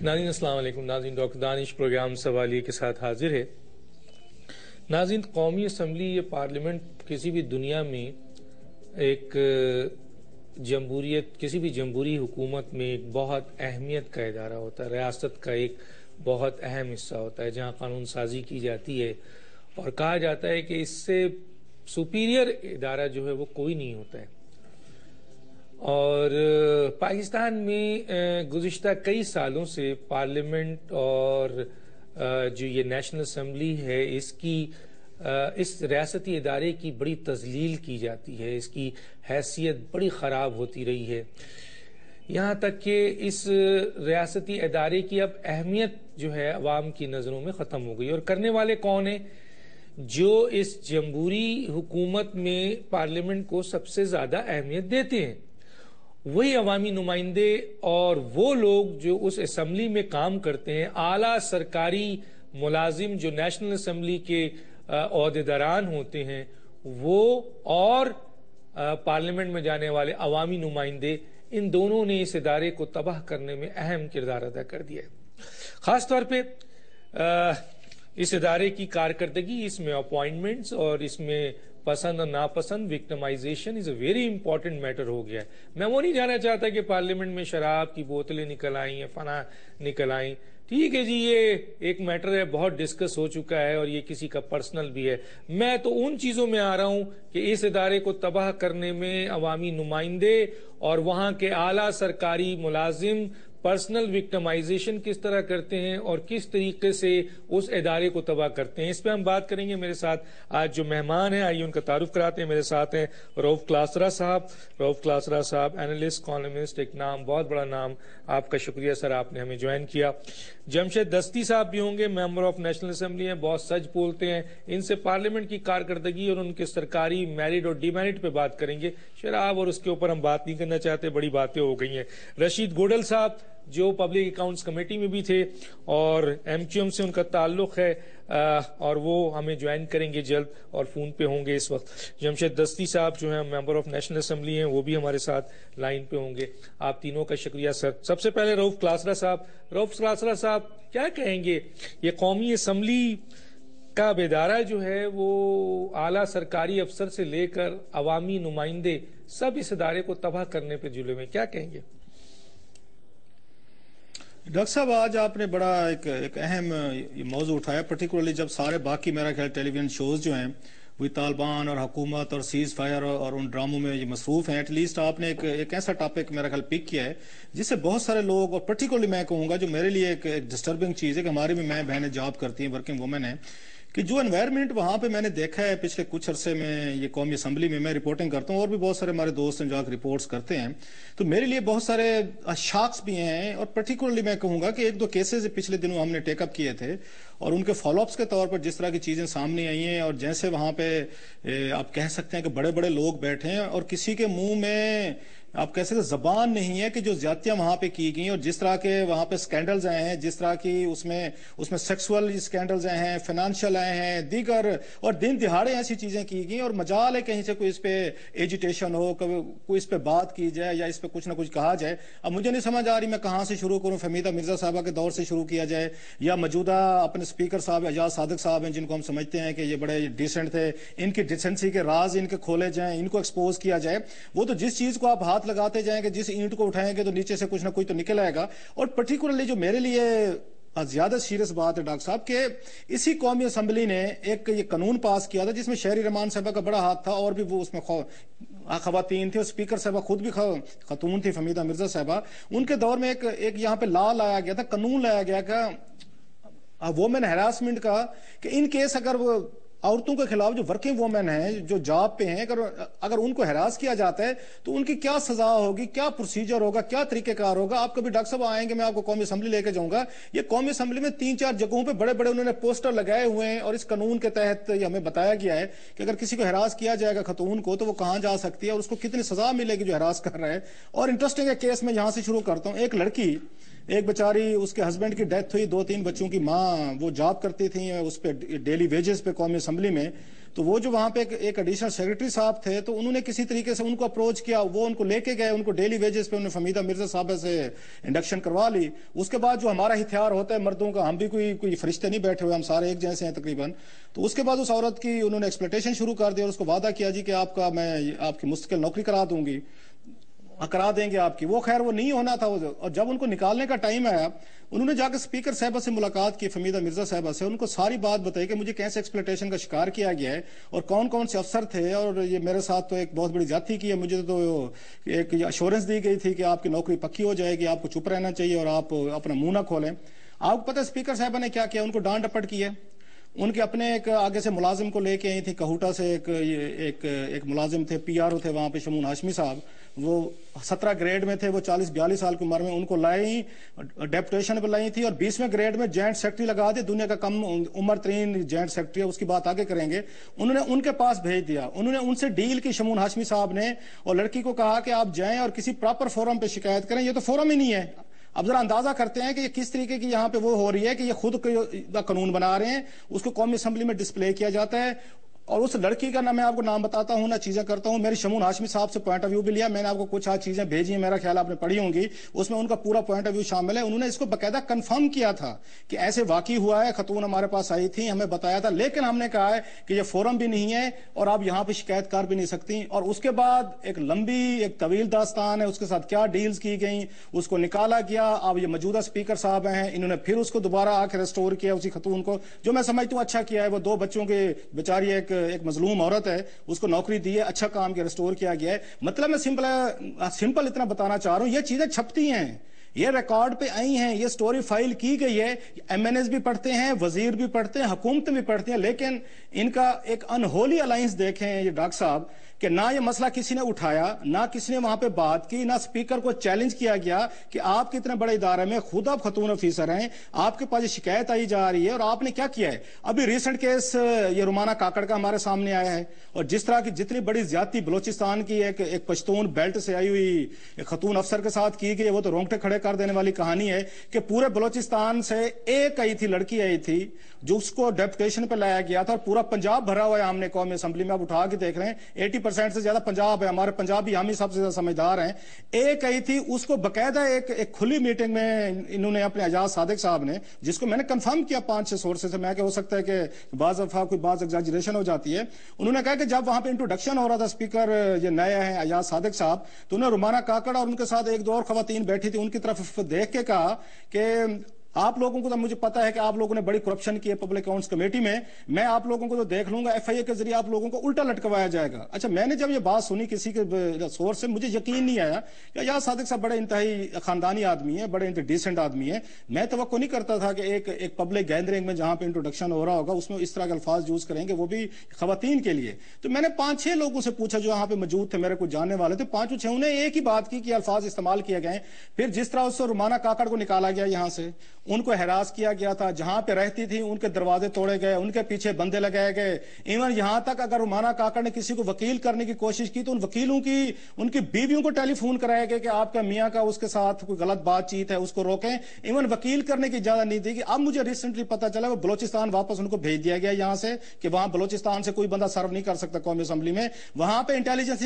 ناظرین السلام علیکم. ناظرین ڈاکٹر دانش پروگرام سوالیہ کے ساتھ حاضر ہے. ناظرین قومی اسمبلی یہ پارلیمنٹ کسی بھی دنیا میں ایک جمہوریت کسی بھی جمہوری حکومت میں ایک بہت اہمیت کا ادارہ ہوتا ہے. ریاست کا ایک بہت اہم حصہ ہوتا ہے جہاں قانون سازی کی جاتی ہے اور کہا جاتا ہے کہ اس سے سپیریئر ادارہ جو ہے وہ کوئی نہیں ہوتا ہے. اور پاکستان میں گزشتہ کئی سالوں سے پارلیمنٹ اور جو یہ نیشنل اسمبلی ہے اس ریاستی ادارے کی بڑی تذلیل کی جاتی ہے. اس کی حیثیت بڑی خراب ہوتی رہی ہے، یہاں تک کہ اس ریاستی ادارے کی اب اہمیت جو ہے عوام کی نظروں میں ختم ہو گئی. اور کرنے والے کون ہیں؟ جو اس جمہوری حکومت میں پارلیمنٹ کو سب سے زیادہ اہمیت دیتے ہیں وہی عوامی نمائندے اور وہ لوگ جو اس اسمبلی میں کام کرتے ہیں، اعلیٰ سرکاری ملازم جو نیشنل اسمبلی کے عہدیداران ہوتے ہیں وہ، اور پارلیمنٹ میں جانے والے عوامی نمائندے، ان دونوں نے اس ادارے کو تباہ کرنے میں اہم کردار ادا کر دیا ہے. خاص طور پہ اس ادارے کی کارکردگی، اس میں اپوائنٹمنٹس اور اس میں پسند اور ناپسند victimisation is a very important matter ہو گیا ہے. میں وہ نہیں جانا چاہتا کہ پارلیمنٹ میں شراب کی بوتلیں نکل آئیں یا فنا نکل آئیں. ٹھیک ہے جی، یہ ایک میٹر ہے، بہت ڈسکس ہو چکا ہے اور یہ کسی کا پرسنل بھی ہے. میں تو ان چیزوں میں آ رہا ہوں کہ اس ادارے کو تباہ کرنے میں عوامی نمائندے اور وہاں کے اعلیٰ سرکاری ملازم پرسنل وکٹمائزیشن کس طرح کرتے ہیں اور کس طریقے سے اس ادارے کو تباہ کرتے ہیں. اس پہ ہم بات کریں گے. میرے ساتھ آج جو مہمان ہیں آئیے ان کا تعارف کراتے ہیں. میرے ساتھ ہیں رؤف کلاسرا صاحب. رؤف کلاسرا صاحب اینالسٹ، کالمسٹ، ایک نام، بہت بڑا نام. آپ کا شکریہ سر، آپ نے ہمیں جوائن کیا. جمشید دستی صاحب بھی ہوں گے، ممبر آف نیشنل اسمبلی ہیں، بہت سچ بولتے ہیں. ان سے پارلیمنٹ کی کارکردگی اور ان کے سرکاری میرٹ اور ڈی میرٹ پہ بات کریں گے. شراب اور اس کے اوپر ہم بات نہیں کرنا چاہتے، بڑی باتیں ہو گئی ہیں. رشید گوڈل صاحب جو پبلک اکاؤنٹس کمیٹی میں بھی تھے اور ایم کیو ایم سے ان کا تعلق ہے اور وہ ہمیں جوائن کریں گے جلد اور فون پہ ہوں گے اس وقت. جمشید دستی صاحب جو ہیں ممبر آف نیشنل اسمبلی ہیں، وہ بھی ہمارے ساتھ لائن پہ ہوں گے. آپ تینوں کا شکریہ سر. سب سے پہلے رؤف کلاسرا صاحب. رؤف کلاسرا صاحب کیا کہیں گے؟ یہ قومی اسمبلی کا ادارہ جو ہے وہ اعلیٰ سرکاری افسر سے لے کر عوامی نمائندے سب اس ادارے کو تباہ کرنے پہ جلے ہوئے، کیا کہیں گے؟ ڈاکٹر صاحب آج آپ نے بڑا ایک اہم موضوع اٹھایا، پرٹیکولرلی جب سارے باقی میرا خیال ٹیلی ویژن شوز جو ہیں وہ طالبان اور حکومت اور سیز فائر اور ان ڈراموں میں یہ مصروف ہیں. ایٹ لیسٹ آپ نے ایک ایسا ٹاپک میرا خیال پک کیا ہے جس سے بہت سارے لوگ، اور پرٹیکولرلی میں کہوں گا جو میرے لیے ایک ڈسٹربنگ چیز ہے کہ ہماری بھی میں بہنیں جاب کرتی ہیں، ورکنگ وومن ہیں، کہ جو انوائرمنٹ وہاں پہ میں نے دیکھا ہے پچھلے کچھ عرصے میں یہ قومی اسمبلی میں رپورٹنگ کرتا ہوں اور بھی بہت سارے ہمارے دوست ہیں جو رپورٹس کرتے ہیں، تو میرے لیے بہت سارے شاکس بھی ہیں. اور پرٹیکولرلی میں کہوں گا کہ ایک دو کیسز پچھلے دنوں ہم نے ٹیک اپ کیے تھے اور ان کے فالو اپس کے طور پر جس طرح کی چیزیں سامنے آئی ہیں، اور جیسے وہاں پہ آپ کہہ سکتے ہیں کہ بڑے بڑے لوگ بیٹھے ہیں اور کسی کے منہ میں آپ کہہ سکتے زبان نہیں ہے کہ جو زیادتیاں وہاں پہ کی گئیں اور جس طرح کے وہاں پہ سکینڈلز آئے ہیں، جس طرح کی اس میں سیکسول سکینڈلز آئے ہیں، فائنانشل آئے ہیں، دیگر، اور دن دہاڑے ایسی چیزیں کی گئیں. اور مجال ہے کہیں سے کوئی اس پہ ایجیٹیشن ہو، کوئی اس پہ بات کی جائے یا اس پہ کچھ نہ کچھ کہا جائے. اب مجھے نہیں سمجھ آ رہی میں کہاں سے شروع کروں. فہمیدہ مرزا صاحبہ کے دور سے شروع کیا جائے یا موجودہ اپنے اسپیکر صاحب اعجاز صادق صاحب ہیں جن کو ہم سمجھتے ہیں کہ یہ بڑے ڈیسنٹ تھے، ان کی ڈیسنسی کے راز ان کے کھولے جائیں، ان کو ایکسپوز کیا جائے. وہ تو جس چیز کو آپ ہاتھ لگاتے جائیں کہ جس اینٹ کو اٹھائیں گے تو نیچے سے کچھ نہ کچھ تو نکل آئے گا. اور پرٹیکولرلی جو میرے لیے زیادہ سیریس بات ہے ڈاکٹر صاحب کہ اسی قومی اسمبلی نے ایک یہ قانون پاس کیا تھا جس میں شہری رحمان صاحبہ کا بڑا ہاتھ تھا اور بھی وہ اس میں خواتین تھے، اور اسپیکر صاحبہ خود بھی خاتون تھی، فہمیدہ مرزا صاحبہ. ان کے دور میں ایک یہاں پہ لا لایا گیا تھا، قانون لایا گیا کہ وومن ہراسمنٹ کا، کہ ان کیس اگر وہ عورتوں کے خلاف جو ورکنگ وومن ہیں جو جاب پہ ہیں اگر ان کو ہراس کیا جاتا ہے تو ان کی کیا سزا ہوگی، کیا پروسیجر ہوگا، کیا طریقہ کار ہوگا. آپ کبھی ڈاکٹر صاحب آئیں گے میں آپ کو قومی اسمبلی لے کے جاؤں گا. یہ قومی اسمبلی میں 3-4 جگہوں پہ بڑے بڑے انہوں نے پوسٹر لگائے ہوئے ہیں اور اس قانون کے تحت یہ ہمیں بتایا گیا ہے کہ اگر کسی کو ہراس کیا جائے گا خاتون کو تو وہ کہاں جا سکتی ہے اور اس کو کتنی سزا ملے گی جو ہراس کر رہا ہے. اور انٹرسٹنگ ہے کیس میں یہاں سے شروع کرتا ہوں. ایک لڑکی، ایک بیچاری، اس کے ہسبینڈ کی ڈیتھ ہوئی، 2-3 بچوں کی ماں، وہ جاب کرتی تھی اس پہ ڈیلی ویجز پہ قومی اسمبلی میں. تو وہ جو وہاں پہ ایک ایڈیشنل سیکرٹری صاحب تھے تو انہوں نے کسی طریقے سے ان کو اپروچ کیا, وہ ان کو لے کے گئے, ان کو ڈیلی ویجز پہ انہوں نے فہمیدہ مرزا صاحبہ سے انڈکشن کروا لی. اس کے بعد جو ہمارا ہتھیار ہوتا ہے مردوں کا, ہم بھی کوئی فرشتے نہیں بیٹھے ہوئے, ہم سارے ایک جیسے ہیں تقریباً. تو اس کے بعد اس عورت کی انہوں نے ایکسپلوٹیشن شروع کر دی اور اس کو وعدہ کیا جی کہ میں آپ کی مستقل نوکری کرا دیں گے آپ کی. وہ خیر وہ نہیں ہونا تھا. اور جب ان کو نکالنے کا ٹائم آیا, انہوں نے جا کے اسپیکر صاحبہ سے ملاقات کی, فہمیدہ مرزا صاحبہ سے, ان کو ساری بات بتائی کہ مجھے کیسے ایکسپلوٹیشن کا شکار کیا گیا ہے اور کون کون سے افسر تھے, اور یہ میرے ساتھ تو ایک بہت بڑی زیادتی کی ہے. مجھے تو ایک اشورنس دی گئی تھی کہ آپ کی نوکری پکی ہو جائے گی, آپ کو چپ رہنا چاہیے اور آپ اپنا منہ نہ کھولیں. آپ کو پتہ ہے اسپیکر صاحبہ نے کیا کیا, ان کو ڈانٹ ڈپٹ کی ہے. ان کے اپنے ایک آگے سے ملازم کو لے کے آئی تھی کہوٹا سے, ایک ملازم تھے, پی آر او تھے وہاں پہ, شمون ہاشمی صاحب. وہ 17 گریڈ میں تھے, وہ 40-42 سال کی عمر میں. ان کو لائی, ڈیپوٹیشن پہ لائی تھی, اور 20ویں گریڈ میں جوائنٹ سیکرٹری لگا دی, دنیا کا کم عمر ترین جوائنٹ سیکرٹری ہے, اس کی بات آگے کریں گے. انہوں نے ان کے پاس بھیج دیا, انہوں نے ان سے ڈیل کی شمون ہاشمی صاحب نے, اور لڑکی کو کہا کہ آپ جائیں اور کسی پراپر فورم پہ شکایت کریں. یہ تو فورم ہی نہیں ہے. اب ذرا اندازہ کرتے ہیں کہ یہ کس طریقے کی یہاں پہ وہ ہو رہی ہے کہ یہ خود قانون بنا رہے ہیں, اس کو قومی اسمبلی میں ڈسپلے کیا جاتا ہے. اور اس لڑکی کا نہ میں آپ کو نام بتاتا ہوں نہ چیزیں کرتا ہوں. میری شمون ہاشمی صاحب سے پوائنٹ آف ویو بھی لیا, میں نے آپ کو کچھ چیزیں بھیجی ہیں, میرا خیال آپ نے پڑھی ہوں گی, اس میں ان کا پورا پوائنٹ آف ویو شامل ہے. انہوں نے اس کو باقاعدہ کنفرم کیا تھا کہ ایسے واقعی ہوا ہے, خاتون ہمارے پاس آئی تھی, ہمیں بتایا تھا, لیکن ہم نے کہا ہے کہ یہ فورم بھی نہیں ہے اور آپ یہاں پہ شکایت کر بھی نہیں سکتی. اور اس کے بعد ایک لمبی ایک طویل داستان ہے, اس کے ساتھ کیا ڈیلز کی گئیں, اس کو نکالا گیا. اب یہ موجودہ اسپیکر صاحب ہیں, انہوں نے پھر اس کو دوبارہ آ کے ریسٹور کیا اسی خاتون کو, جو میں سمجھتا ہوں اچھا کیا ہے. وہ 2 بچوں کے بیچاری ایک مظلوم عورت ہے, اس کو نوکری دی ہے, اچھا کام کیا, ریسٹور کیا گیا ہے. مطلب میں سمپل اتنا بتانا چاہ رہا ہوں, یہ چیزیں چھپتی ہیں, یہ ریکارڈ پہ آئی ہیں, یہ سٹوری فائل کی گئی ہے. ایم این ایز بھی پڑھتے ہیں, وزیر بھی پڑھتے ہیں, حکومتیں بھی پڑھتی ہیں, لیکن ان کا ایک انہولی الائنس دیکھیں یہ ڈاکٹر صاحب, کہ نہ یہ مسئلہ کسی نے اٹھایا, نہ کسی نے وہاں پہ بات کی, نہ اسپیکر کو چیلنج کیا گیا کہ آپ کتنے بڑے ادارے میں خود آپ خاتون افیسر ہیں, آپ کے پاس یہ شکایت آئی جا رہی ہے اور آپ نے کیا کیا ہے. ابھی ریسنٹ کیس یہ رومانہ کاکڑ کا ہمارے سامنے آیا ہے, اور جس طرح کی جتنی بڑی زیادتی بلوچستان کی ایک پشتون بیلٹ سے آئی ہوئی ایک خاتون افسر کے ساتھ کی گئی, وہ تو رونگٹے کھڑے کر دینے والی کہانی ہے کہ پورے بلوچستان سے ایک آئی تھی, لڑکی آئی تھی, جو اس کو ڈیپوٹیشن پہ لایا گیا تھا, اور پورا پنجاب بھرا ہوا ہے ہم نے قومی اسمبلی میں. آپ اٹھا کے دیکھ رہے ہیں 80% سے زیادہ پنجاب ہے, ہمارے پنجابی ہم ہی سب سے زیادہ سمجھدار ہیں. ایک آئی تھی, اس کو باقاعدہ ایک کھلی میٹنگ میں انہوں نے اپنے اعجاز صادق صاحب نے, جس کو میں نے کنفرم کیا 5-6 سورسز سے, میں کہ ہو سکتا ہے کہ بعض دفعہ کوئی بعض ایگزیجریشن ہو جاتی ہے, انہوں نے کہا کہ جب وہاں پہ انٹروڈکشن ہو رہا تھا, اسپیکر یہ نئے ہیں اعجاز صادق صاحب, تو انہوں نے رومانہ کاکڑ اور ان کے ساتھ 1-2 اور خواتین بیٹھی تھی, ان کی طرف دیکھ کے کہا کہ آپ لوگوں کو تو مجھے پتا ہے کہ آپ لوگوں نے بڑی کرپشن کی ہے پبلک اکاؤنٹس کمیٹی میں آپ لوگوں کو تو دیکھ لوں گا, ایف آئی اے کے ذریعے آپ لوگوں کو الٹا لٹکوایا جائے گا. اچھا, میں نے جب یہ بات سنی کسی کے سورس سے, مجھے یقین نہیں آیا کہ اعجاز صادق صاحب بڑے انتہائی خاندانی آدمی ہیں, بڑے ڈیسنٹ آدمی ہیں. میں توقع نہیں کرتا تھا کہ ایک پبلک گیدرنگ میں جہاں پہ انٹروڈکشن ہو رہا ہوگا اس میں اس طرح کے الفاظ یوز کریں گے, وہ بھی خواتین کے لیے. تو میں نے 5-6 لوگوں سے پوچھا جو وہاں پہ موجود تھے, میرے کو جاننے والے تھے, 5-6 نے ایک ہی بات کی کہ الفاظ استعمال کیے گئے. پھر جس طرح اس سے رومانہ کاکڑ کو نکالا گیا, یہاں سے ان کو ہراس کیا گیا تھا, جہاں پہ رہتی تھی ان کے دروازے توڑے گئے, ان کے پیچھے بندے لگائے گئے. ایون یہاں تک اگر رومانہ کاکڑ نے کسی کو وکیل کرنے کی کوشش کی تو ان وکیلوں کی ان کی بیویوں کو ٹیلی فون کرایا گیا کہ آپ کا میاں کا اس کے ساتھ کوئی غلط بات چیت ہے, اس کو روکیں. ایون وکیل کرنے کی اجازت نہیں دی گئی. اب مجھے ریسنٹلی پتا چلا وہ بلوچستان واپس ان کو بھیج دیا گیا یہاں سے, کہ وہاں بلوچستان سے کوئی بندہ سرو نہیں کر سکتا قومی اسمبلی میں. وہاں پہ انٹیلیجنس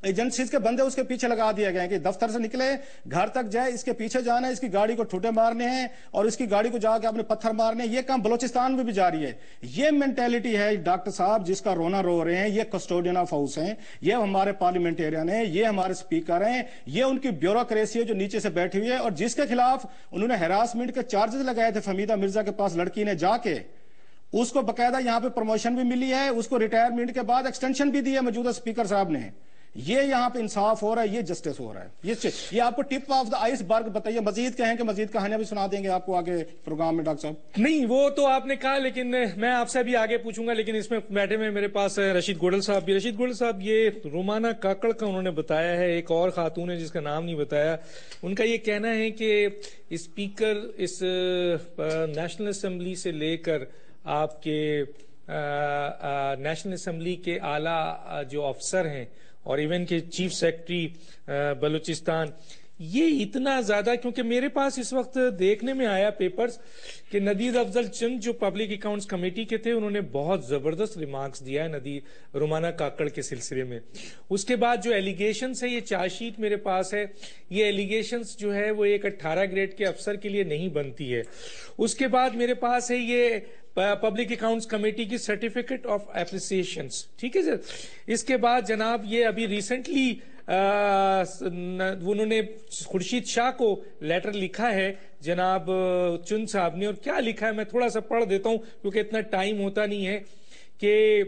ایجنسیز کے بندے اس کے پیچھے لگا دیا گئے کہ دفتر سے نکلے گھر تک جائے, اس کے پیچھے جانا ہے, اس کی گاڑی کو ٹھوٹے مارنے ہیں اور اس کی گاڑی کو جا کے اپنے پتھر مارنے ہیں. یہ کام بلوچستان میں بھی جاری ہے. یہ مینٹیلٹی ہے ڈاکٹر صاحب جس کا رونا رو رہے ہیں. یہ کسٹوڈین آف ہاؤس ہیں, یہ ہمارے پارلیمنٹیرین ہیں, یہ ہمارے اسپیکر ہیں, یہ ان کی بیوروکریسی ہے جو نیچے سے بیٹھی ہوئی ہے, اور جس کے خلاف انہوں نے ہراسمنٹ کے چارجز لگائے تھے. فہمیدہ مرزا کے پاس لڑکی نے جا کے اس کو باقاعدہ یہاں پہ پروموشن بھی ملی ہے, اس کو ریٹائرمنٹ کے بعد ایکسٹینشن بھی دی ہے موجودہ اسپیکر صاحب نے. یہ یہاں پہ انصاف ہو رہا ہے, یہ جسٹس ہو رہا ہے. یہ آپ کو ٹپ آف دا آئس برگ بتائیے. مزید کہیں کہ مزید کہانیاں بھی سنا دیں گے آپ کو آگے پروگرام میں ڈاکٹر صاحب. نہیں, وہ تو آپ نے کہا, لیکن میں آپ سے بھی آگے پوچھوں گا, لیکن اس میں بیٹھے میں میرے پاس رشید گوڈل صاحب بھی. رشید گوڈل صاحب, یہ رومانہ کاکڑ کا انہوں نے بتایا ہے, ایک اور خاتون ہے جس کا نام نہیں بتایا, ان کا یہ کہنا ہے کہ اسپیکر اس نیشنل اسمبلی سے لے کر آپ کے نیشنل اسمبلی کے اعلیٰ جو افسر ہیں اور ایون کہ چیف سیکرٹری بلوچستان, یہ اتنا زیادہ، کیونکہ میرے پاس اس وقت دیکھنے میں آیا پیپرز کہ ندید افضل چند جو پبلک اکاؤنٹس کمیٹی کے تھے انہوں نے بہت زبردست ریمارکس دیا ہے رومانہ کاکڑ کے سلسلے میں. اس کے بعد جو ایلیگیشنز ہے، یہ چارج شیٹ میرے پاس ہے، یہ ایلیگیشنز جو ہے وہ ایک 18 گریڈ کے افسر کے لیے نہیں بنتی ہے. اس کے بعد میرے پاس ہے یہ پبلک اکاؤنٹس کمیٹی کی سرٹیفکیٹ آف اپریسیشنز، ٹھیک ہے سر. اس کے بعد جناب یہ ابھی ریسنٹلی انہوں نے خورشید شاہ کو لیٹر لکھا ہے جناب چند صاحب نے، اور کیا لکھا ہے میں تھوڑا سا پڑھ دیتا ہوں کیونکہ اتنا ٹائم ہوتا نہیں ہے، کہ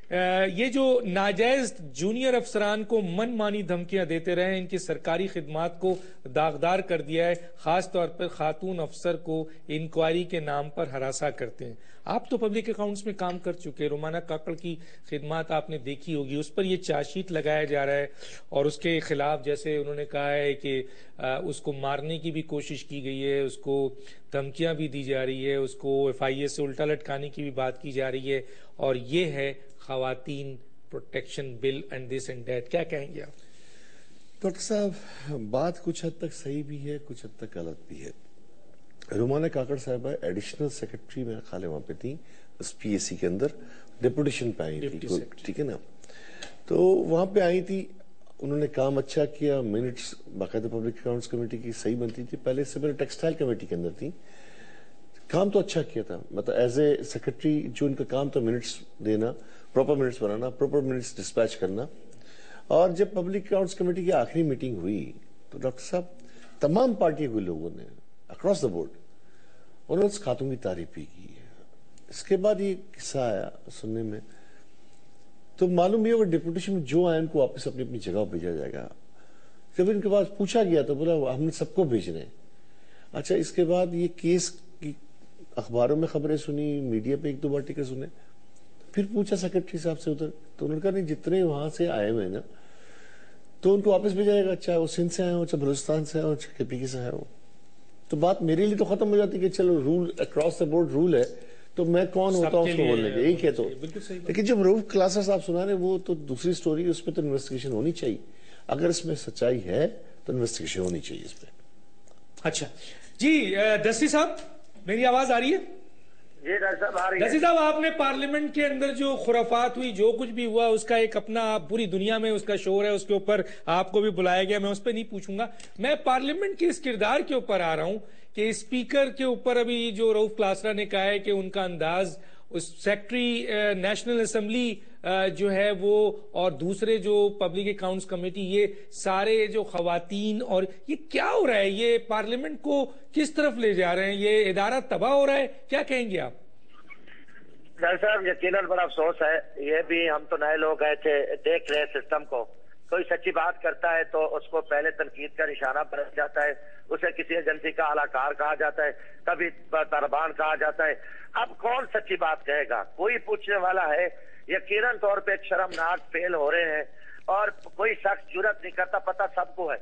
یہ جو ناجائز جونیئر افسران کو من مانی دھمکیاں دیتے رہے ہیں، ان کی سرکاری خدمات کو داغدار کر دیا ہے، خاص طور پر خاتون افسر کو انکوائری کے نام پر ہراساں کرتے ہیں. آپ تو پبلک اکاؤنٹس میں کام کر چکے، رومانہ کاکڑ کی خدمات آپ نے دیکھی ہوگی، اس پر یہ چارج شیٹ لگایا جا رہا ہے اور اس کے خلاف جیسے انہوں نے کہا ہے کہ اس کو مارنے کی بھی کوشش کی گئی ہے، اس کو دھمکیاں بھی دی جا رہی ہے، اس کو FIA سے الٹا لٹکانے کی بھی بات کی جا رہی ہے، اور یہ ہے خواتین protection bill and this and that. کیا کہیں گے آپ؟ ڈاکٹر صاحب بات کچھ حد تک صحیح بھی ہے، کچھ حد تک غلط بھی ہے. رومانہ کاکڑ صاحبہ ایڈیشنل سیکرٹری میرے خیال ہے وہاں پہ تھی اس PAC کے اندر، ڈیپوٹیشن پہ آئی تھی، ٹھیک ہے نا. تو وہاں پہ آئی تھی، انہوں نے کام اچھا کیا، منٹس باقاعدہ پبلک اکاؤنٹس کمیٹی کی صحیح بنتی تھی. پہلے سے میں ٹیکسٹائل کمیٹی کے اندر تھی، کام تو اچھا کیا تھا. مطلب ایز اے سیکرٹری جو ان کا کام تھا منٹس دینا، پراپر منٹس بنانا، پراپر منٹس ڈسپیچ کرنا. اور جب پبلک اکاؤنٹس کمیٹی کی آخری میٹنگ ہوئی تو ڈاکٹر صاحب تمام پارٹیوں کے لوگوں نے اکراس دا بورڈ انہوں نے اس خاتون کی تعریف بھی کی ہے. اس کے بعد یہ قصہ آیا سننے میں تو معلوم بھی ہوگا ڈپوٹیشن میں جو آئے ان کو واپس اپنی اپنی جگہ بھیجا جائے گا. جب ان کے پاس پوچھا گیا تو بولا ہم نے سب کو بھیجنے. اچھا اس کے بعد یہ کیس کی اخباروں میں خبریں سنی، میڈیا پہ 1-2 بار ٹکر سنے، پھر پوچھا سیکرٹری صاحب سے ادھر تو انہوں نے کہا نہیں جتنے وہاں سے آئے ہوئے نا تو ان کو واپس بھیجا جائے گا، چاہے وہ سندھ سے آئے ہو، چاہے بلوچستان سے آئے ہو، چاہے KPK سے آئے ہو. تو بات میرے لیے تو ختم ہو جاتی کہ چلو role across the board role ہے تو میں کون ہوتا ہوں اس کو بولنے کے، یہی کہتا ہوں. لیکن جب روف کلاسر صاحب سنا رہے وہ تو دوسری سٹوری، اس پہ تو انویسٹیگیشن ہونی چاہیے. اگر اس میں سچائی ہے تو انویسٹیگیشن ہونی چاہیے اس پہ. اچھا جی دستی صاحب میری آواز آ رہی ہے؟ جی ڈاکٹر صاحب آ رہی ہے. دستی صاحب آپ نے پارلیمنٹ کے اندر جو خرافات ہوئی، جو کچھ بھی ہوا، اس کا ایک اپنا پوری دنیا میں اس کا شور ہے، اس کے اوپر آپ کو بھی بلایا گیا، میں اس پہ نہیں پوچھوں گا. میں پارلیمنٹ کے اس کردار کے اوپر آ رہا ہوں کہ اسپیکر کے اوپر ابھی جو روف کلاسرا نے کہا ہے کہ ان کا انداز اس سیکرٹری نیشنل اسمبلی جو ہے وہ اور دوسرے جو پبلک اکاؤنٹس کمیٹی، یہ سارے جو خواتین، اور یہ کیا ہو رہا ہے؟ یہ پارلیمنٹ کو کس طرف لے جا رہے ہیں؟ یہ ادارہ تباہ ہو رہا ہے، کیا کہیں گے آپ؟ ڈاکٹر صاحب یقیناً بڑا افسوس ہے. یہ بھی ہم تو نئے لوگ آئے تھے، دیکھ رہے سسٹم کو. کوئی سچی بات کرتا ہے تو اس کو پہلے تنقید کا نشانہ بن جاتا ہے، اسے کسی ایجنسی کا اعلی کہا جاتا ہے، کبھی طالبان کہا جاتا ہے. اب کون سچی بات کہے گا؟ کوئی پوچھنے والا ہے؟ یقیناً طور پہ ایک شرمناک فیل ہو رہے ہیں اور کوئی شخص جرات نہیں کرتا. پتہ سب کو ہے،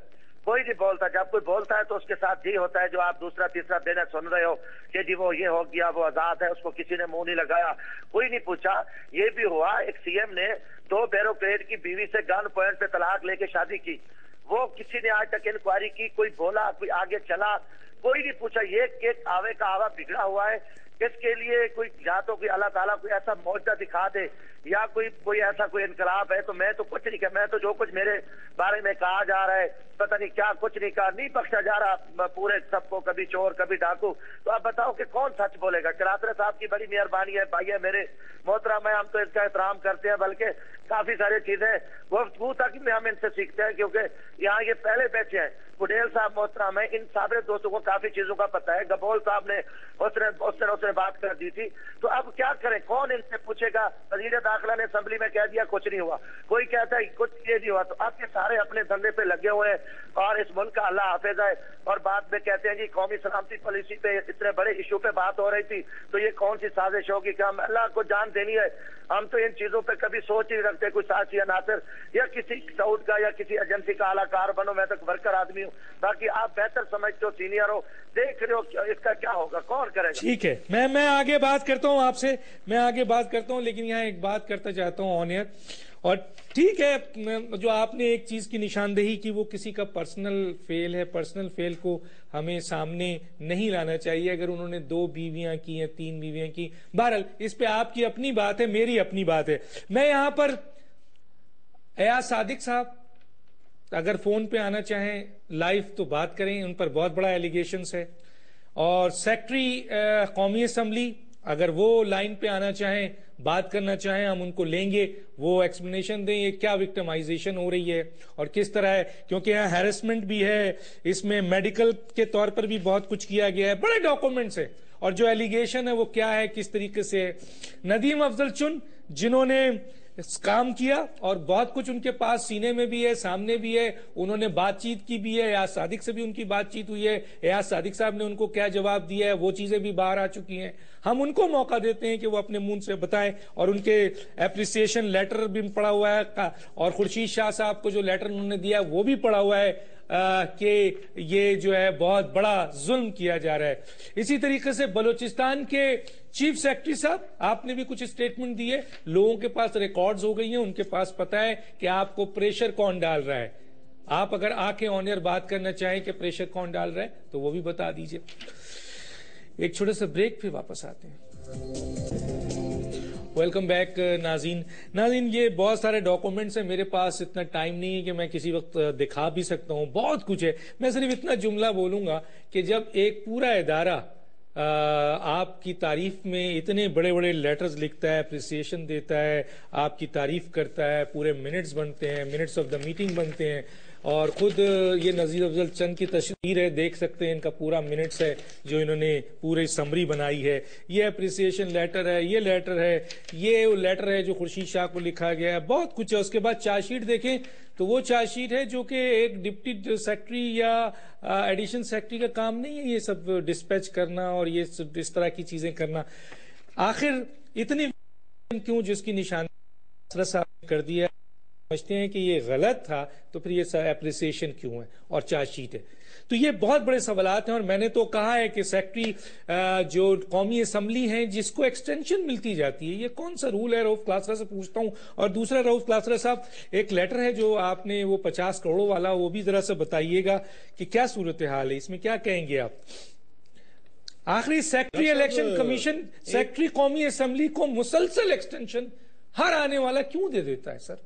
کوئی نہیں بولتا. جب کوئی بولتا ہے تو اس کے ساتھ یہ ہوتا ہے جو آپ دوسرا تیسرا دن سن رہے ہو کہ جی وہ یہ ہو گیا، وہ آزاد ہے، اس کو کسی نے منہ نہیں لگایا، کوئی نہیں پوچھا. یہ بھی ہوا ایک CM نے 2 بیوروکریٹ کی بیوی سے گن پوائنٹ پہ طلاق لے کے شادی کی، وہ کسی نے آج تک انکوائری کی؟ کوئی بولا؟ کوئی آگے چلا؟ کوئی نہیں پوچھا. یہ ایک آوے کا آوا بگڑا ہوا ہے. اس کے لیے کوئی یا تو کوئی اللہ تعالیٰ کوئی ایسا معجزہ دکھا دے یا کوئی ایسا کوئی انقلاب ہے. تو میں تو کچھ نہیں کہا، میں تو جو کچھ میرے بارے میں کہا جا رہا ہے پتہ نہیں کیا کچھ نہیں کہا، نہیں بخشا جا رہا پورے سب کو، کبھی چور کبھی ڈاکو. تو اب بتاؤ کہ کون سچ بولے گا؟ کلاسرا صاحب کی بڑی مہربانی ہے، بھائی ہے میرے محترم ہے، ہم تو اس کا احترام کرتے ہیں، بلکہ کافی ساری چیزیں گفتگو تک میں ہم ان سے سیکھتے ہیں کیونکہ یہاں یہ پہلے بیٹھے ہیں. گڈیل صاحب محترم ہے، ان سابر دوستوں کو کافی چیزوں کا پتہ ہے. گبول صاحب نے اس نے بات کر دی تھی. تو اب کیا کریں؟ کون ان سے پوچھے گا؟ وزیر داخلہ نے اسمبلی میں کہہ دیا کچھ نہیں ہوا، کوئی کہتا ہے کچھ یہ نہیں ہوا. تو اب یہ سارے اپنے دھندے پہ لگے ہوئے ہیں اور اس ملک کا اللہ حافظ ہے. اور بعد میں کہتے ہیں جی قومی سلامتی پالیسی پہ اتنے بڑے ایشو پہ بات ہو رہی تھی تو یہ کون سی سازش ہوگی کہ ہم اللہ کو جان دینی ہے؟ ہم تو ان چیزوں پہ کبھی سوچ ہی رکھتے کوئی سازش یا ناصر یا کسی سعود کا یا کسی ایجنسی کا اعلیٰ کار بنو. میں تو ورکر آدمی ہوں. باقی آپ بہتر سمجھتے ہو، سینئر ہو، دیکھ رہے ہو اس کا کیا ہوگا، کون کرے گا؟ ٹھیک ہے، میں آگے بات کرتا ہوں آپ سے، میں آگے بات کرتا ہوں، لیکن یہاں ایک بات کرتا چاہتا ہوں آن ایئر، اور ٹھیک ہے جو آپ نے ایک چیز کی نشاندہی کی وہ کسی کا پرسنل فیل ہے، پرسنل فیل کو ہمیں سامنے نہیں لانا چاہیے. اگر انہوں نے 2 بیویاں کی ہیں 3 بیویاں کی، بہرحال اس پہ آپ کی اپنی بات ہے، میری اپنی بات ہے. میں یہاں پر ایاز صادق صاحب اگر فون پہ آنا چاہیں لائیو تو بات کریں، ان پر بہت بڑا ایلیگیشنز ہے. اور سیکٹری قومی اسمبلی اگر وہ لائن پہ آنا چاہیں بات کرنا چاہیں ہم ان کو لیں گے، وہ ایکسپلینیشن دیں یہ کیا وکٹمائزیشن ہو رہی ہے اور کس طرح ہے، کیونکہ یہاں ہیرسمنٹ بھی ہے، اس میں میڈیکل کے طور پر بھی بہت کچھ کیا گیا ہے، بڑے ڈاکومنٹس ہیں. اور جو ایلیگیشن ہے وہ کیا ہے، کس طریقے سے ہے. ندیم افضل چن جنہوں نے کام کیا اور بہت کچھ ان کے پاس سینے میں بھی ہے، سامنے بھی ہے، انہوں نے بات چیت کی بھی ہے، ایاز صادق سے بھی ان کی بات چیت ہوئی ہے، ایاز صادق صاحب نے ان کو کیا جواب دیا ہے وہ چیزیں بھی باہر آ چکی ہیں. ہم ان کو موقع دیتے ہیں کہ وہ اپنے منہ سے بتائیں، اور ان کے اپریسیشن لیٹر بھی پڑا ہوا ہے، اور خورشید شاہ صاحب کو جو لیٹر انہوں نے دیا وہ بھی پڑا ہوا ہے کہ یہ جو ہے بہت بڑا ظلم کیا جا رہا ہے. اسی طریقے سے بلوچستان کے چیف سیکرٹری صاحب آپ نے بھی کچھ اسٹیٹمنٹ دیے، لوگوں کے پاس ریکارڈز ہو گئی ہیں، ان کے پاس پتہ ہے کہ آپ کو پریشر کون ڈال رہا ہے. آپ اگر آ کے آن ایئر بات کرنا چاہیں کہ پریشر کون ڈال رہا ہے تو وہ بھی بتا دیجئے. ایک چھوٹے سے بریک پہ واپس آتے ہیں. ویلکم بیک ناظرین یہ بہت سارے ڈاکومنٹس ہیں، میرے پاس اتنا ٹائم نہیں ہے کہ میں کسی وقت دکھا بھی سکتا ہوں، بہت کچھ ہے. میں صرف اتنا جملہ بولوں گا کہ جب ایک پورا ادارہ آپ کی تعریف میں اتنے بڑے بڑے لیٹرز لکھتا ہے، اپریسیشن دیتا ہے، آپ کی تعریف کرتا ہے، پورے منٹس بنتے ہیں، منٹس آف دا میٹنگ بنتے ہیں، اور خود یہ نذیر افضل چند کی تصویر ہے، دیکھ سکتے ہیں ان کا پورا منٹس ہے جو انہوں نے پورے سمری بنائی ہے. یہ اپریسیشن لیٹر ہے، یہ لیٹر ہے، یہ لیٹر ہے جو خورشید شاہ کو لکھا گیا ہے، بہت کچھ ہے. اس کے بعد چارج شیٹ دیکھیں تو وہ چارج شیٹ ہے جو کہ ایک ڈپٹی سیکرٹری یا ایڈیشن سیکرٹری کا کام نہیں ہے یہ سب ڈسپیچ کرنا اور یہ سب اس طرح کی چیزیں کرنا. آخر اتنی کیوں جس کی نشاندہی صاحب کر دیا، سمجھتے ہیں کہ یہ غلط تھا تو پھر یہ اپریسیشن کیوں ہے اور چارج شیٹ ہے. تو یہ بہت بڑے سوالات ہیں، اور میں نے تو کہا ہے کہ سیکرٹری جو قومی اسمبلی ہیں جس کو ایکسٹینشن ملتی جاتی ہے، یہ کون سا رول ہے؟ رؤف کلاسرا سے پوچھتا ہوں. اور دوسرا رؤف کلاسرا صاحب ایک لیٹر ہے جو آپ نے وہ 50 کروڑوں والا، وہ بھی ذرا سا بتائیے گا کہ کیا صورتحال ہے اس میں، کیا کہیں گے آپ؟ آخری سیکرٹری الیکشن کمیشن سیکرٹری قومی اسمبلی کو مسلسل ایکسٹینشن ہر آنے والا کیوں دے دیتا ہے سر؟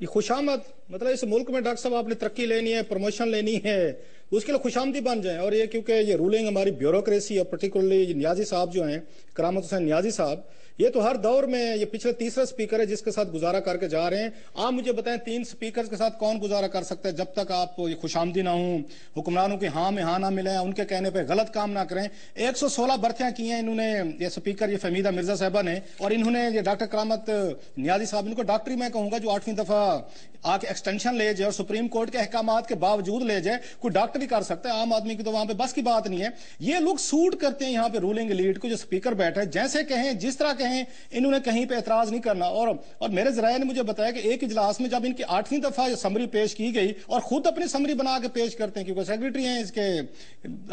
یہ خوش آمد، مطلب اس ملک میں ڈاکٹر صاحب آپ نے ترقی لینی ہے، پروموشن لینی ہے، اس کے لیے خوش آمدی بن جائیں. اور یہ کیونکہ یہ رولنگ ہماری بیوروکریسی اور پرٹیکولرلی نیازی صاحب جو ہیں، کرامت حسین نیازی صاحب، یہ تو ہر دور میں یہ پچھلے تیسرا سپیکر ہے جس کے ساتھ گزارا کر کے جا رہے ہیں. آپ مجھے بتائیں 3 سپیکرز کے ساتھ کون گزارا کر سکتا ہے جب تک آپ یہ خوش آمدی نہ ہوں، حکمرانوں کی ہاں میں ہاں نہ ملیں، ان کے کہنے پہ غلط کام نہ کریں. 116 برتیاں کی ہیں انہوں نے، یہ سپیکر یہ فہمیدہ مرزا صاحبہ نے، اور انہوں نے یہ ڈاکٹر کرامت نیازی صاحب، ان کو ڈاکٹری میں کہوں گا جو 8ویں دفعہ آ کے ایکسٹینشن لے جائے اور سپریم کورٹ کے احکامات کے باوجود لے جائے. کوئی ڈاکٹر ہی کر سکتا ہے، عام آدمی کی تو وہاں پہ بس کی بات نہیں ہے. یہ لوگ سوٹ کرتے ہیں یہاں پہ رولنگ لیڈ کو، جو سپیکر بیٹھا ہے جیسے کہیں جس طرح کہیں، انہوں نے کہیں پہ اعتراض نہیں کرنا. اور میرے ذرائع نے مجھے بتایا کہ ایک اجلاس میں جب ان کی 8ویں دفعہ یہ سمری پیش کی گئی، اور خود اپنی سمری بنا کے پیش کرتے ہیں کیونکہ سیکرٹری ہیں اس کے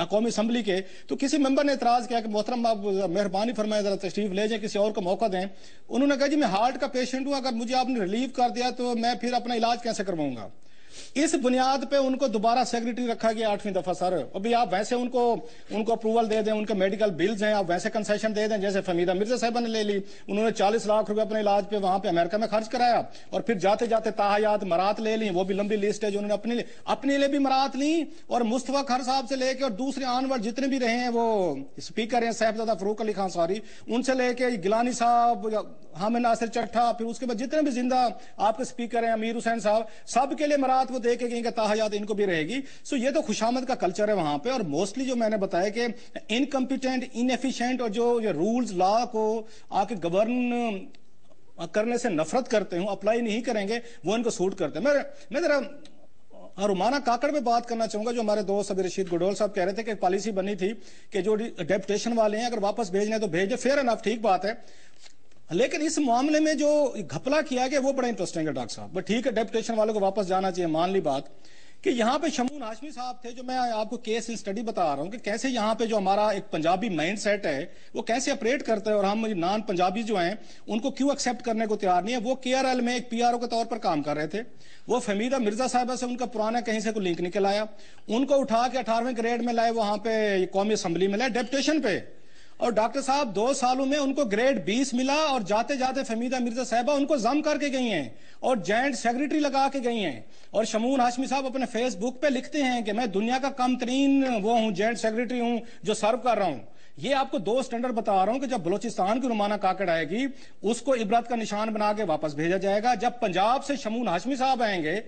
قومی اسمبلی کے، تو کسی ممبر نے اعتراض کیا کہ محترم آپ مہربانی فرمائیں ذرا تشریف لے جائیں، کسی اور کو موقع دیں. انہوں نے کہا جی میں ہارٹ کا پیشنٹ ہوں، اگر مجھے آپ نے ریلیو کر دیا تو میں پھر اپنا علاج کیسے کرواؤں گا؟ اس بنیاد پہ ان کو دوبارہ سیکرٹری رکھا گیا 8ویں دفعہ. سر ابھی آپ ویسے ان کو اپروول دے دیں، ان کے میڈیکل بلز ہیں، آپ ویسے کنسیشن دے دیں جیسے فہمیدہ مرزا صاحبہ نے لے لی. انہوں نے 40 لاکھ روپے اپنے علاج پہ وہاں پہ امریکہ میں خرچ کرایا، اور پھر جاتے جاتے تاحیات مرات لے لی، وہ بھی لمبی لسٹ ہے جو انہوں نے اپنے لیے بھی مرات لی. اور مصطفیٰ کھر صاحب سے لے کے اور دوسرے آنور جتنے بھی رہے ہیں وہ اسپیکر ہیں، صاحبزادہ فاروق علی خان سوری، ان سے لے کے گیلانی صاحب، حامد ناصر چٹھا، پھر اس کے بعد جتنے بھی زندہ آپ کے اسپیکر ہیں، امیر حسین صاحب، سب کے لیے مرات وہ دے کے گئیں کہ تاحیات ان کو بھی رہے گی. سو یہ تو خوشامد کا کلچر ہے وہاں پہ. اور موسٹلی جو میں نے بتایا کہ انکمپیٹنٹ، انیفیشینٹ، اور جو یہ رولز لا کو آ کے گورن کرنے سے نفرت کرتے ہوں، اپلائی نہیں کریں گے، وہ ان کو سوٹ کرتے ہیں. میں ذرا رومانہ کاکڑ پہ بات کرنا چاہوں گا. جو ہمارے دوست ابھی رشید گڈول صاحب کہہ رہے تھے کہ ایک پالیسی بنی تھی کہ جو ڈیپوٹیشن والے ہیں اگر واپس بھیجنے تو بھیج دیں، فیئر انف، ٹھیک بات ہے. لیکن اس معاملے میں جو گھپلا کیا گیا وہ بڑا انٹرسٹنگ ہے ڈاکٹر صاحب. بٹ ٹھیک ہے ڈیپوٹیشن والوں کو واپس جانا چاہیے، مان لی بات. کہ یہاں پہ شمون ہاشمی صاحب تھے, جو میں آپ کو کیس اسٹڈی بتا رہا ہوں کہ کیسے یہاں پہ جو ہمارا ایک پنجابی مائنڈ سیٹ ہے وہ کیسے اپریٹ کرتا ہے, اور ہم نان پنجابی جو ہیں ان کو کیوں ایکسیپٹ کرنے کو تیار نہیں ہے. وہ KRL میں ایک PRO کے طور پر کام کر رہے تھے. وہ فہمیدہ مرزا صاحبہ سے ان کا پرانا کہیں سے کوئی لنک نکل آیا, ان کو اٹھا کے 18ویں گریڈ میں لائے, وہاں پہ قومی اسمبلی میں لائے ڈیپوٹیشن پہ, اور ڈاکٹر صاحب 2 سالوں میں ان کو گریڈ 20 ملا, اور جاتے جاتے فہمیدہ مرزا صاحبہ ان کو ضم کر کے گئی ہیں اور جوائنٹ سیکریٹری لگا کے گئی ہیں. اور شمون ہاشمی صاحب اپنے فیس بک پہ لکھتے ہیں کہ میں دنیا کا کم ترین وہ ہوں, جوائنٹ سیکریٹری ہوں جو سرو کر رہا ہوں. یہ آپ کو 2 سٹینڈرڈ بتا رہا ہوں کہ جب بلوچستان کی رومانہ کاکڑ آئے گی اس کو عبرت کا نشان بنا کے واپس بھیجا جائے گا. جب پنجاب سے شمون ہاشمی صاحب آئیں گے,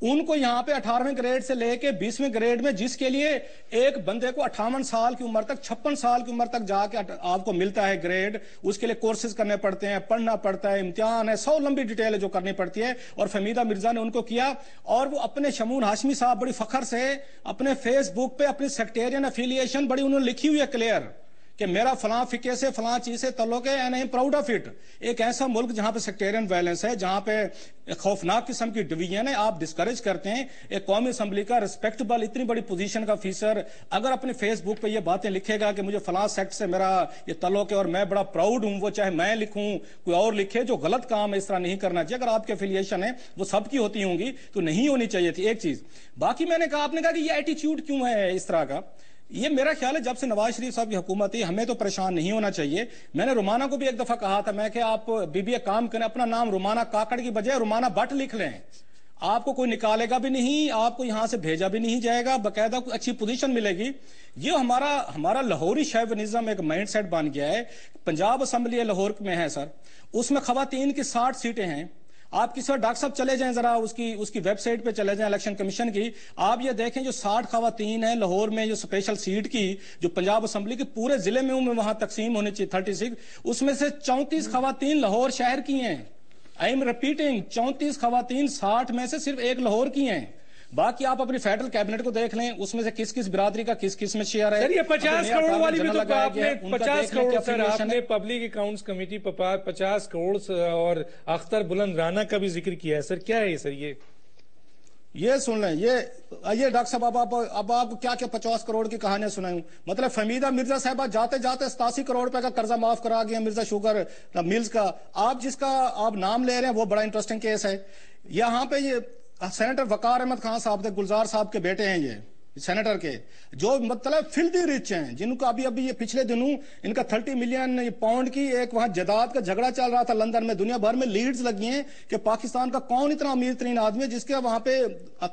ان کو یہاں پہ 18ویں گریڈ سے لے کے 20ویں گریڈ میں, جس کے لیے ایک بندے کو 58 سال کی عمر تک 56 سال کی عمر تک جا کے آپ کو ملتا ہے گریڈ, اس کے لیے کورسز کرنے پڑتے ہیں, پڑھنا پڑتا ہے, امتحان ہے, 100 لمبی ڈیٹیل ہے جو کرنی پڑتی ہے. اور فہمیدہ مرزا نے ان کو کیا, اور وہ اپنے شمون ہاشمی صاحب بڑی فخر سے اپنے فیس بک پہ اپنی سیکٹیرین افیلیشن بڑی انہوں نے لکھی ہوئی ہے کلیئر کہ میرا فلاں فقہ سے فلاں چیز سے تعلق ہے, and I am proud of it. ایک ایسا ملک جہاں پہ سیکٹیرین وائلنس ہے, جہاں پہ خوفناک قسم کی ڈویژن ہے, آپ ڈسکریج کرتے ہیں ایک قومی اسمبلی کا ریسپیکٹبل اتنی بڑی پوزیشن کا افیسر اگر اپنے فیس بک پہ یہ باتیں لکھے گا کہ مجھے فلاں سیکٹ سے میرا یہ تعلق ہے اور میں بڑا پراؤڈ ہوں, وہ چاہے میں لکھوں کوئی اور لکھے, جو غلط کام ہے اس طرح نہیں کرنا چاہیے. اگر آپ کی افیلیشن ہے وہ سب کی ہوتی ہوں گی تو نہیں ہونی چاہیے تھی. ایک چیز باقی میں نے کہا, آپ نے کہا کہ یہ ایٹیچیوڈ کیوں ہے اس طرح کا, یہ میرا خیال ہے جب سے نواز شریف صاحب کی حکومت ہے ہمیں تو پریشان نہیں ہونا چاہیے. میں نے رومانہ کو بھی ایک دفعہ کہا تھا, میں کہ آپ BBA کام کریں, اپنا نام رومانہ کاکڑ کی بجائے رومانہ بٹ لکھ لیں, آپ کو کوئی نکالے گا بھی نہیں, آپ کو یہاں سے بھیجا بھی نہیں جائے گا, باقاعدہ کوئی اچھی پوزیشن ملے گی. یہ ہمارا لاہوری شیونزم ایک مائنڈ سیٹ بن گیا ہے. پنجاب اسمبلی لاہور میں ہے سر, اس میں خواتین کی 60 سیٹیں ہیں. آپ کسی ڈاکٹر صاحب چلے جائیں ذرا اس کی ویب سائٹ پہ چلے جائیں الیکشن کمیشن کی, آپ یہ دیکھیں جو 60 خواتین ہیں لاہور میں, جو اسپیشل سیٹ کی جو پنجاب اسمبلی کے پورے ضلع میں وہاں تقسیم ہونی چاہیے 36, اس میں سے 34 خواتین لاہور شہر کی ہیں. آئی ایم ریپیٹنگ, 34 خواتین 60 میں سے صرف ایک لاہور کی ہیں. باقی آپ اپنی فیڈرل کیبنٹ کو دیکھ لیں, اس میں سے کس کس برادری کا کس کس میں شیئر ہے. سر یہ 50 کروڑ والی بھی تو آپ نے 50 کروڑ سر آپ نے پبلک اکاؤنٹس کمیٹی 50 کروڑ اور اختر بلند رانا کا بھی ذکر کیا ہے. سر کیا ہے سر یہ سن لیں, یہ ڈاکٹر صاحب اب آپ کو کیا 50 کروڑ کی کہانیاں سناؤں. مطلب فہمیدہ مرزا صاحبہ جاتے جاتے 87 کروڑ روپے کا قرضہ معاف کرا گیا مرزا شوگر ملز کا. آپ جس کا آپ نام لے رہے ہیں وہ بڑا انٹرسٹنگ کیس ہے. یہاں پہ یہ سینیٹر وقار احمد خان صاحب تھے, گلزار صاحب کے بیٹے ہیں یہ سینیٹر کے, جو مطلب فلدی ریچ ہیں, جن کو ابھی یہ پچھلے دنوں ان کا 30 ملین پاؤنڈ کی ایک وہاں جائیداد کا جھگڑا چل رہا تھا لندن میں. دنیا بھر میں لیڈز لگی ہیں کہ پاکستان کا کون اتنا امیر ترین آدمی ہے جس کے وہاں پہ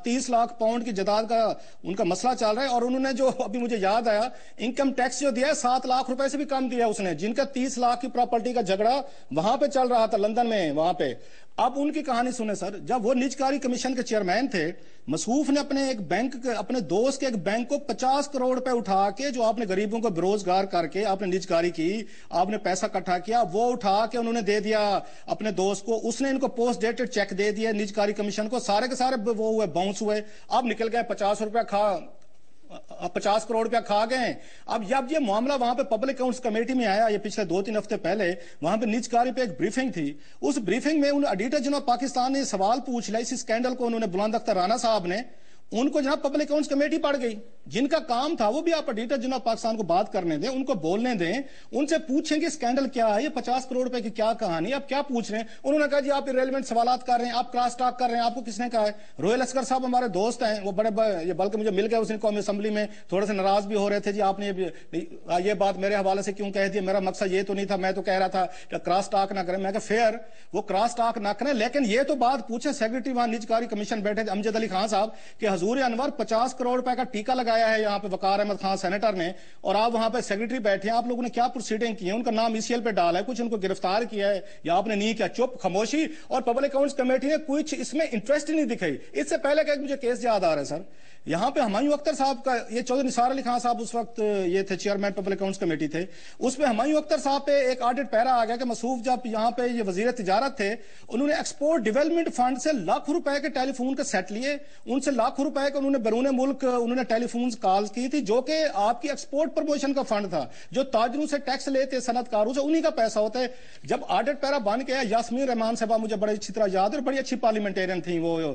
30 لاکھ پاؤنڈ کی جائیداد کا ان کا مسئلہ چل رہا ہے. اور انہوں نے جو ابھی مجھے یاد آیا, انکم ٹیکس جو دیا ہے 7 لاکھ روپے سے بھی کم دیا اس نے, جن کا 30 لاکھ کی پراپرٹی کا جھگڑا وہاں پہ چل رہا تھا لندن میں وہاں پہ. اب ان کی کہانی سنیں سر, جب وہ نجکاری کمیشن کے چیئرمین تھے, مصروف نے اپنے ایک بینک اپنے دوست کے ایک بینک کو 50 کروڑ روپے اٹھا کے, جو آپ نے غریبوں کو بروزگار کر کے آپ نے نجکاری کی, آپ نے پیسہ اکٹھا کیا, وہ اٹھا کے انہوں نے دے دیا اپنے دوست کو. اس نے ان کو پوسٹ ڈیٹڈ چیک دے دیا نجکاری کمیشن کو, سارے کے سارے وہ ہوئے باؤنس ہوئے. اب نکل گئے 50 کروڑ روپیہ کھا گئے. اب جب یہ معاملہ وہاں پہ پبلک اکاؤنٹس کمیٹی میں آیا, یہ پچھلے 2-3 ہفتے پہلے, وہاں پہ نجکاری پہ ایک بریفنگ تھی. اس بریفنگ میں ایڈیٹر جناب پاکستان نے سوال پوچھ لیا, اسی اسکینڈل کو انہوں نے بلند اختر رانا صاحب نے, ان کو جناب پبلک اکاؤنٹس کمیٹی پڑ گئی, جن کا کام تھا وہ بھی آپ ایڈیٹر جناب پاکستان کو بات کرنے دیں, ان کو بولنے دیں, ان سے پوچھیں کہ اسکینڈل کیا ہے, یہ 50 کروڑ روپے کی کیا کہانی, آپ کیا پوچھ رہے ہیں. انہوں نے کہا جی آپ ریلیونٹ سوالات کر رہے ہیں, آپ کراس ٹاک کر رہے ہیں, آپ کو کس نے کہا ہے. روہل اسکر صاحب ہمارے دوست ہیں, وہ بڑے بلکہ مجھے مل گئے اس دن قومی اسمبلی میں, تھوڑے سے ناراض بھی ہو رہے تھے, جی آپ نے یہ بات میرے حوالے سے کیوں کہہ دی, میرا مقصد یہ تو نہیں تھا, میں تو کہہ رہا تھا کہ کراس ٹاک نہ کریں. میں کہ فیئر, وہ کراس ٹاک نہ کریں, لیکن یہ تو بات پوچھیں سیکرٹری وہاں نجکاری کمیشن بیٹھے تھے امجد علی خان صاحب, کہ حضور انور 50 کروڑ روپے کا ٹیکہ لگایا ہے یہاں پہ وقار احمد خان سینیٹر نے, اور آپ وہاں پہ سیکرٹری بیٹھے ہیں, آپ لوگوں نے کیا پروسیڈنگ کی ہے, ان کا نام ECL پہ ڈالا ہے, کچھ ان کو گرفتار کیا ہے یا آپ نے نہیں کیا, چپ خاموشی. اور پبلک اکاؤنٹس کمیٹی نے کچھ اس میں انٹرسٹ ہی نہیں دکھائی. اس سے پہلے کہ مجھے کیس یاد آ رہا ہے سر, یہاں پہ ہمایوں اختر صاحب کا, یہ چودھری نثار علی خان صاحب اس وقت یہ تھے چیئرمین پبلک اکاؤنٹس کمیٹی تھے, اس پہ ہمایوں اختر صاحب پہ ایک آڈٹ پیرا آ گیا کہ مصروف جب یہاں پہ یہ وزیر تجارت تھے, انہوں نے ایکسپورٹ ڈیولپمنٹ فنڈ سے لاکھ روپے کے ٹیلی فون کے سیٹ لیے, ان سے لاکھ روپے کے انہوں نے بیرون ملک انہوں نے ٹیلی فونز کالز کی تھی, جو کہ آپ کی ایکسپورٹ پروموشن کا فنڈ تھا, جو تاجروں سے ٹیکس لیتے صنعت کاروں سے, انہی کا پیسہ ہوتا ہے. جب آڈٹ پیرا بن کے یاسمین رحمان صاحبہ مجھے بڑی اچھی طرح یاد ہے, اور بڑی اچھی پارلیمنٹیرین تھیں وہ,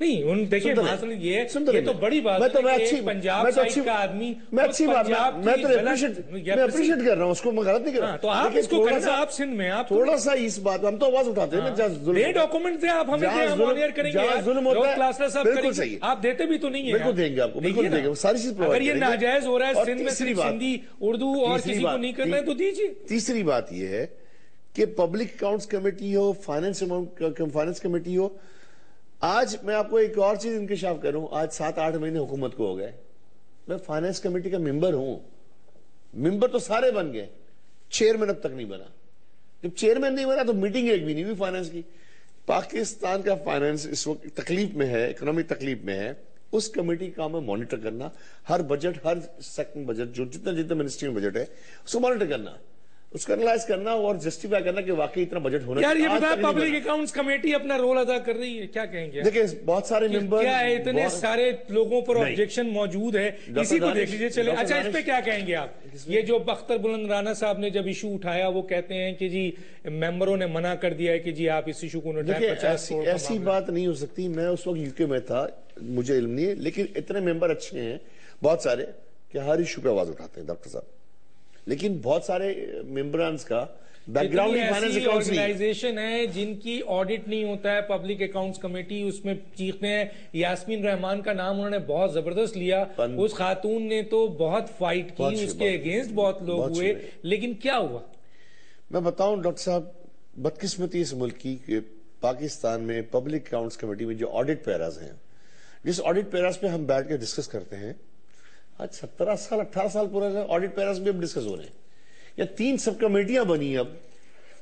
نہیں ان دیکھیں یہ تو بڑی بات ہے، پنجاب سائڈ کا آدمی میں اپریشیٹ کر رہا ہوں اس کو، میں غلط نہیں کر رہا، تو آپ اس کو کرنا، آپ سندھ میں آپ تھوڑا سا اس بات ہم تو آواز اٹھاتے ہیں، یہ ڈاکومنٹ دیں آپ ہمیں، ہم آنر کریں گے، بالکل صحیح، آپ دیتے بھی تو نہیں ہیں، بالکل دیں گے آپ کو، بالکل دیں گے، ساری چیز پرووائڈ اگر یہ ناجائز ہو رہا ہے سندھ میں صرف ہندی اردو اور کسی کو نہیں کرنا ہے تو دیجیے۔ تیسری بات یہ ہے کہ پبلک اکاؤنٹس کمیٹی ہو، فائنانس کمیٹی ہو، آج میں آپ کو ایک اور چیز انکشاف کروں، آج 7-8 مہینے حکومت کو ہو گئے، میں فائنانس کمیٹی کا ممبر ہوں، ممبر تو سارے بن گئے، چیئرمین اب تک نہیں بنا، جب چیئرمین نہیں بنا تو میٹنگ ایک بھی نہیں ہوئی فائنانس کی۔ پاکستان کا فائنانس اس وقت تکلیف میں ہے، اکنامک تکلیف میں ہے، اس کمیٹی کا کام ہے مانیٹر کرنا، ہر بجٹ، ہر سیکٹر بجٹ، جو جتنا منسٹری میں بجٹ ہے اس کو مانیٹر کرنا، اس کو انالائز کرنا اور جسٹیفائی کرنا کہ واقعی اتنا بجٹ ہونا چاہیے۔ یار یہ بتا، پبلک اکاؤنٹس کمیٹی اپنا رول ادا کر رہی ہے، کیا کہیں گے؟ دیکھیں بہت سارے ممبر، کیا ہے اتنے سارے لوگوں پر آبجیکشن موجود ہے، اسی کو دیکھ لیجئے۔ چلے اچھا اس پہ کیا کہیں گے آپ؟ یہ جو اختر بلند رانا صاحب نے جب ایشو اٹھایا، وہ کہتے ہیں کہ جی ممبروں نے منع کر دیا ہے کہ جی آپ اس ایشو کو اٹھائیں، 50 کروڑ۔ ایسی بات نہیں ہو سکتی، میں اس وقت یو کے میں تھا، مجھے علم نہیں ہے، لیکن اتنے ممبر اچھے ہیں بہت سارے کہ ہر ایشو پہ آواز اٹھاتے ہیں ڈاکٹر صاحب، لیکن بہت سارے ممبرانز کا بیک گراؤنڈ فائنانس اکاؤنٹس نہیں، آرگنائزیشن ہے جن کی آڈٹ نہیں ہوتا ہے، پبلک اکاؤنٹس کمیٹی اس میں چیختے ہیں۔ یاسمین رحمان کا نام انہوں نے بہت زبردست لیا، اس خاتون نے تو بہت فائٹ کی، اس کے اگینسٹ بہت لوگ ہوئے، لیکن کیا ہوا؟ میں بتاؤں ڈاکٹر صاحب، بدقسمتی اس ملک کی کہ پاکستان میں پبلک اکاؤنٹس کمیٹی میں جو آڈٹ پیراز ہیں، جس آڈٹ پیراز پہ ہم بیٹھ کے ڈسکس کرتے ہیں، آج 17 سال 18 سال پورا آڈٹ پیراز میں اب ڈسکس ہو رہے ہیں، یا 3 سب کمیٹیاں بنی اب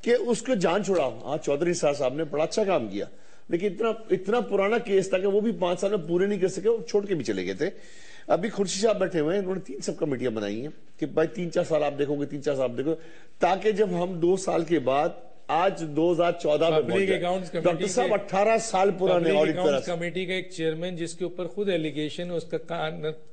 کہ اس کو جان چھوڑا۔ ہاں چودھری صاحب نے بڑا اچھا کام کیا، لیکن اتنا پرانا کیس تھا کہ وہ بھی 5 سال میں پورے نہیں کر سکے، وہ چھوڑ کے بھی چلے گئے تھے۔ ابھی خورشید صاحب بیٹھے ہوئے ہیں، انہوں نے 3 سب کمیٹیاں بنائی ہیں کہ بھائی 3-4 سال آپ دیکھو گے، 3-4 سال آپ دیکھو، تاکہ جب ہم 2 سال کے بعد آج 2014 میں پہنچ گئے، ڈاکٹر صاحب 18 سال پرانے آڈٹ پیراز کمیٹی کا ایک چیئرمین جس کے اوپر خود ایلیگیشن، اس کا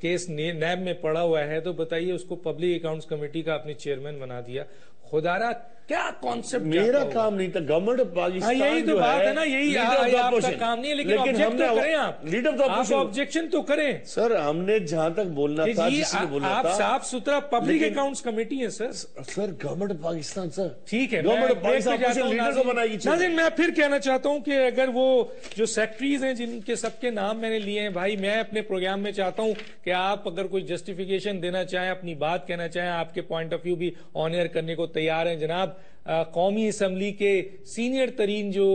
کیس نیب میں پڑا ہوا ہے، تو بتائیے اس کو پبلک اکاؤنٹس کمیٹی کا اپنے چیئرمین بنا دیا۔ خدارہ کیا کانسیپٹ، میرا کام نہیں تھا، گورنمنٹ آف پاکستان یہی تو بات ہے نا، یہی آپ کا کام نہیں ہے، لیکن آبجیکٹ تو کریں، آپ آبجیکشن تو کریں سر۔ ہم نے جہاں تک بولنا تھا، آپ صاف ستھرا پبلک اکاؤنٹس کمیٹی ہے سر۔ سر گورنمنٹ آف پاکستان، سر ٹھیک ہے، ناظرین میں پھر کہنا چاہتا ہوں کہ اگر وہ جو سیکٹریز ہیں جن کے سب کے نام میں نے لیے ہیں، بھائی میں اپنے پروگرام میں چاہتا ہوں کہ آپ اگر کوئی جسٹیفیکیشن دینا چاہیں، اپنی بات کہنا چاہیں، آپ کے پوائنٹ آف ویو بھی آن ایئر کرنے کو تیار ہیں جناب۔ قومی اسمبلی کے سینئر ترین جو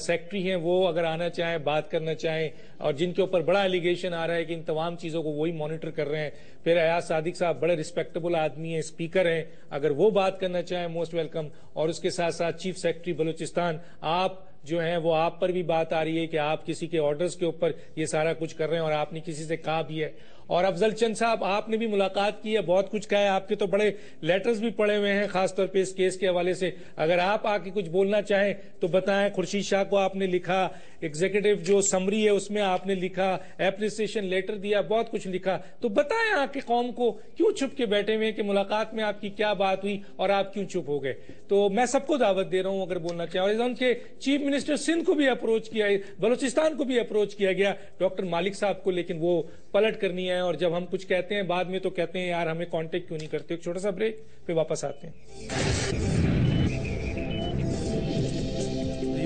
سیکٹری ہیں وہ اگر آنا چاہیں، بات کرنا چاہیں، اور جن کے اوپر بڑا ایلیگیشن آ رہا ہے کہ ان تمام چیزوں کو وہی مانیٹر کر رہے ہیں، پھر ایاز صادق صاحب بڑے ریسپیکٹیبل آدمی ہیں، اسپیکر ہیں، اگر وہ بات کرنا چاہیں موسٹ ویلکم۔ اور اس کے ساتھ ساتھ چیف سیکرٹری بلوچستان، آپ جو ہیں وہ آپ پر بھی بات آ رہی ہے کہ آپ کسی کے آرڈرز کے اوپر یہ سارا کچھ کر رہے ہیں، اور آپ نے کسی سے کہا بھی ہے۔ اور افضل چند صاحب، آپ نے بھی ملاقات کی ہے، بہت کچھ کہا ہے، آپ کے تو بڑے لیٹرز بھی پڑے ہوئے ہیں خاص طور پہ اس کیس کے حوالے سے، اگر آپ آ کے کچھ بولنا چاہیں تو بتائیں۔ خورشید شاہ کو آپ نے لکھا، ایگزیکٹو جو سمری ہے اس میں آپ نے لکھا، اپریسیشن لیٹر دیا، بہت کچھ لکھا، تو بتائیں آ کے قوم کو کیوں چھپ کے بیٹھے ہوئے کہ ملاقات میں آپ کی کیا بات ہوئی اور آپ کیوں چپ ہو گئے۔ تو میں سب کو دعوت دے رہا ہوں اگر بولنا چاہیں، اور ان کے چیف منسٹر سندھ کو بھی اپروچ کیا، بلوچستان کو بھی اپروچ کیا گیا، ڈاکٹر مالک صاحب کو، لیکن وہ پلٹ کرنی ہے، اور جب ہم کچھ کہتے ہیں بعد میں تو کہتے ہیں یار ہمیں کانٹیکٹ کیوں نہیں کرتے۔ ایک چھوٹا سا بریک، پھر واپس آتے ہیں۔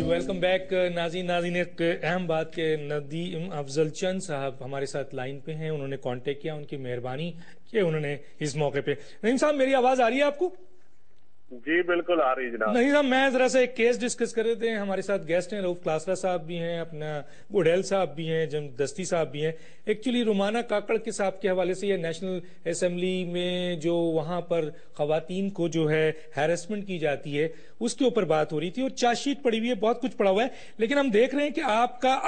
ویلکم بیک ناظرین، ایک اہم بات کہ ندیم افضل چند صاحب ہمارے ساتھ لائن پہ ہیں، انہوں نے کانٹیکٹ کیا، ان کی مہربانی کہ انہوں نے اس موقع پہ۔ ندیم صاحب میری آواز آ رہی ہے آپ کو؟ جی بالکل آ رہی جناب۔ نہیں صاحب، میں ذرا سا ایک کیس ڈسکس کر رہے تھے، ہمارے ساتھ گیسٹ ہیں، رؤف کلاسرا صاحب بھی ہیں، اپنا گوڈیل صاحب بھی ہیں، دستی صاحب بھی ہیں۔ ایکچولی رومانہ کاکڑ کے صاحب کے حوالے سے یہ نیشنل اسمبلی میں جو وہاں پر خواتین کو جو ہے ہیرسمنٹ کی جاتی ہے اس کے اوپر بات ہو رہی تھی، اور چارج شیٹ پڑی ہوئی ہے، بہت کچھ پڑا ہوا ہے، لیکن ہم دیکھ رہے ہیں کہ آپ کا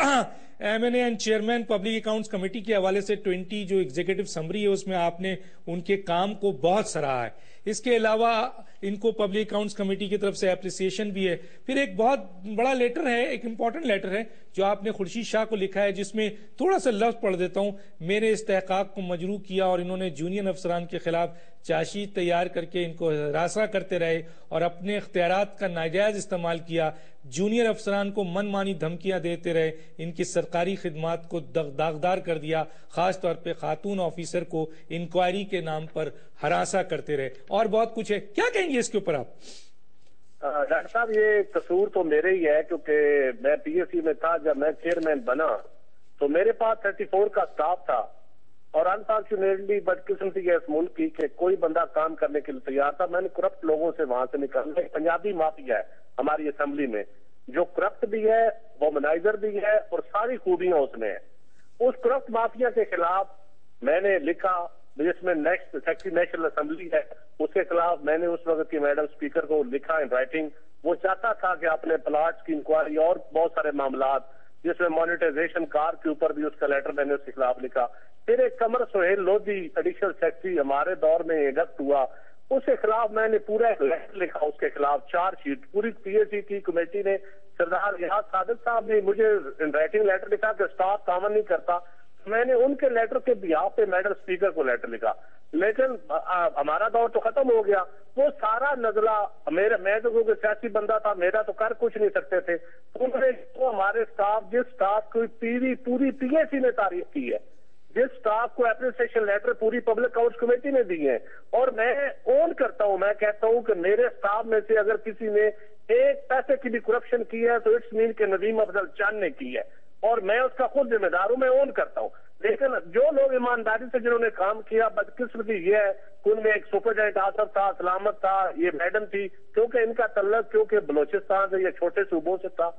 MNA and chairman public accounts committee کے حوالے سے 20 جو ایگزیکٹو سمری ہے اس میں آپ نے ان کے کام کو بہت سراہا ہے۔ اس کے علاوہ ان کو پبلک اکاؤنٹس کمیٹی کی طرف سے اپریسیشن بھی ہے۔ پھر ایک بہت بڑا لیٹر ہے، ایک امپورٹنٹ لیٹر ہے جو آپ نے خورشید شاہ کو لکھا ہے، جس میں تھوڑا سا لفظ پڑھ دیتا ہوں، میرے استحقاق کو مجروح کیا اور انہوں نے جونین افسران کے خلاف چاشی تیار کر کے ان کو ہراساں کرتے رہے اور اپنے اختیارات کا ناجائز استعمال کیا، جونیئر افسران کو من مانی دھمکیاں دیتے رہے، ان کی سرکاری خدمات کو داغدار کر دیا، خاص طور پہ خاتون آفیسر کو انکوائری کے نام پر ہراساں کرتے رہے، اور بہت کچھ ہے. کیا کہیں گے اس کے اوپر آپ؟ ڈاکٹر صاحب یہ قصور تو میرے ہی ہے، کیونکہ میں پی ایس سی میں تھا جب میں چیئرمین بنا تو میرے پاس 34 کا سٹاف تھا، اور انفارچونیٹلی بدقسمتی ہے اس ملک کی کہ کوئی بندہ کام کرنے کے لیے تیار تھا. میں نے کرپٹ لوگوں سے وہاں سے نکالنا. ایک پنجابی مافیا ہے ہماری اسمبلی میں جو کرپٹ بھی ہے، وومنائزر بھی ہے، اور ساری خوبیاں اس میں ہیں. اس کرپٹ مافیا کے خلاف میں نے لکھا، جس میں نیکسٹ سیکرٹری نیشنل اسمبلی ہے، اس کے خلاف میں نے اس وقت کی میڈم اسپیکر کو لکھا ان رائٹنگ. وہ چاہتا تھا کہ اپنے پلاٹس کی انکوائری اور بہت سارے معاملات، جس میں مانیٹائزیشن کار کے اوپر بھی اس کا لیٹر میں نے اس کے خلاف لکھا. پھر ایک قمر سہیل لودھی ایڈیشنل سیکرٹری ہمارے دور میں انڈکٹ ہوا، اس کے خلاف میں نے پورا ایک لیٹر لکھا، اس کے خلاف 4 شیٹ. پوری پی ایس سی کی کمیٹی نے، سردار ریاض صادق صاحب نے مجھے رائٹنگ لیٹر لکھا کہ اسٹاف کامن نہیں کرتا. میں نے ان کے لیٹر کے بیہاف پہ میڈم اسپیکر کو لیٹر لکھا. لیکن ہمارا دور تو ختم ہو گیا. وہ سارا نزلہ میں تو کیونکہ سیاسی بندہ تھا، میرا تو کر کچھ نہیں سکتے تھے. انہوں نے ہمارے اسٹاف، جس اسٹاف کو پوری پی ایس سی نے تعریف کی ہے، جس اسٹاف کو اپریسیشن لیٹر پوری پبلک اکاؤنٹس کمیٹی نے دی ہے، اور میں اون کرتا ہوں، میں کہتا ہوں کہ میرے اسٹاف میں سے اگر کسی نے ایک پیسے کی بھی کرپشن کی ہے تو اٹس مین کہ ندیم افضل چاند نے کی ہے، اور میں اس کا خود ذمہ دار ہوں، میں اون کرتا ہوں. لیکن جو لوگ ایمانداری سے جنہوں نے کام کیا، بدقسمتی یہ ہے کہ ان میں ایک سپرڈینٹ آصف تھا، سلامت تھا، یہ میڈم تھی، کیونکہ ان کا تعلق کیونکہ بلوچستان سے یا چھوٹے صوبوں سے تھا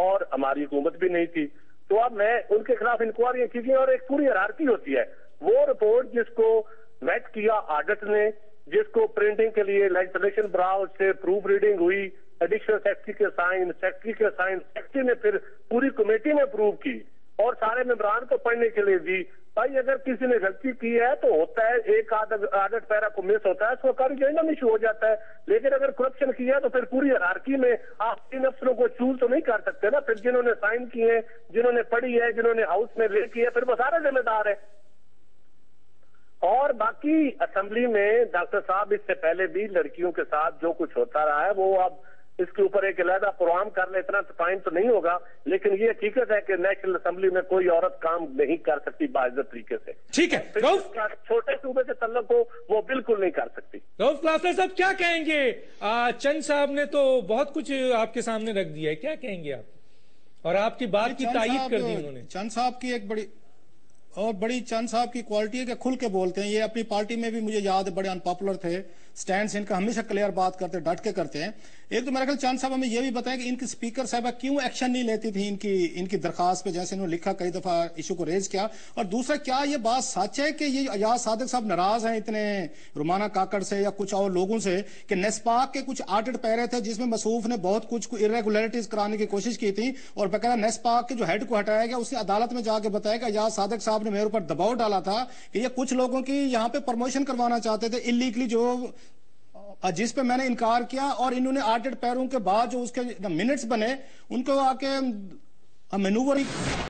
اور ہماری حکومت بھی نہیں تھی. تو اب میں ان کے خلاف انکوائریاں کی گئی، اور ایک پوری ہیرارکی ہوتی ہے. وہ رپورٹ جس کو ویٹ کیا آڈٹ نے، جس کو پرنٹنگ کے لیے لیجسلیشن براؤز سے پروف ریڈنگ ہوئی، ایڈیشنل سیکرٹری کے سائن، سیکرٹری نے پھر پوری کمیٹی نے اپروو کی اور سارے ممبران کو پڑھنے کے لیے دی. بھائی اگر کسی نے غلطی کی ہے تو ہوتا ہے، ایک آڈٹ پیرا کو مس ہوتا ہے، اس کو کارجنم ایشو ہو جاتا ہے. لیکن اگر کرپشن کیا ہے تو پھر پوری ہیرارکی میں آپ 3 افسروں کو چوز تو نہیں کر سکتے نا. پھر جنہوں نے سائن کیے ہیں، جنہوں نے پڑھی ہے، جنہوں نے ہاؤس میں لے کی ہے، پھر وہ سارے ذمہ دار ہیں. اور باقی اسمبلی میں ڈاکٹر صاحب اس سے پہلے بھی لڑکیوں کے ساتھ جو کچھ ہوتا رہا ہے، وہ اب اس کے اوپر ایک علیحدہ پروگرام کر لے، اتنا ٹائم تو نہیں ہوگا. لیکن یہ حقیقت ہے کہ نیشنل اسمبلی میں کوئی عورت کام نہیں کر سکتی باعزت طریقے سے. ٹھیک ہے، چھوٹے صوبے سے تعلق ہو وہ بالکل نہیں کر سکتی. رؤف کلاسر صاحب کیا کہیں گے؟ چند صاحب نے تو بہت کچھ آپ کے سامنے رکھ دیا ہے، کیا کہیں گے آپ؟ اور آپ کی بات کی تائید کر دی انہوں نے. چند صاحب کی ایک بڑی چند صاحب کی کوالٹی ہے کہ کھل کے بولتے ہیں. یہ اپنی پارٹی میں بھی مجھے یاد ہے بڑے انپاپولر تھے، سٹینڈز ان کا ہمیشہ کلیئر بات کرتے، ڈٹ کے کرتے ہیں. ایک تو میرا خیال چند صاحب ہمیں یہ بھی بتائیں کہ ان کی اسپیکر صاحبہ کیوں ایکشن نہیں لیتی تھی ان کی درخواست پہ، جیسے انہوں نے لکھا کئی دفعہ ایشو کو ریز کیا. اور دوسرا، کیا یہ بات سچ ہے کہ یہ ایاز صادق صاحب ناراض ہیں اتنے رومانہ کاکڑ سے یا کچھ اور لوگوں سے کہ نیسپاک کے کچھ آڈٹ پیرے تھے جس میں مصروف نے بہت کچھ ارریگولیرٹیز کرانے کی کوشش کی تھی، اور باقاعدہ نیسپاک کے جو ہیڈ کو ہٹایا گیا، اس نے عدالت میں جا کے بتایا کہ ایاز صادق صاحب نے میرے اوپر دباؤ ڈالا تھا کہ یہ کچھ لوگوں کی یہاں پہ پروموشن کروانا چاہتے تھے اللیگلی، جس پہ میں نے انکار کیا. اور انہوں نے آڈٹ پیروں کے بعد جو اس کے منٹس بنے ان کو آ کے مینوور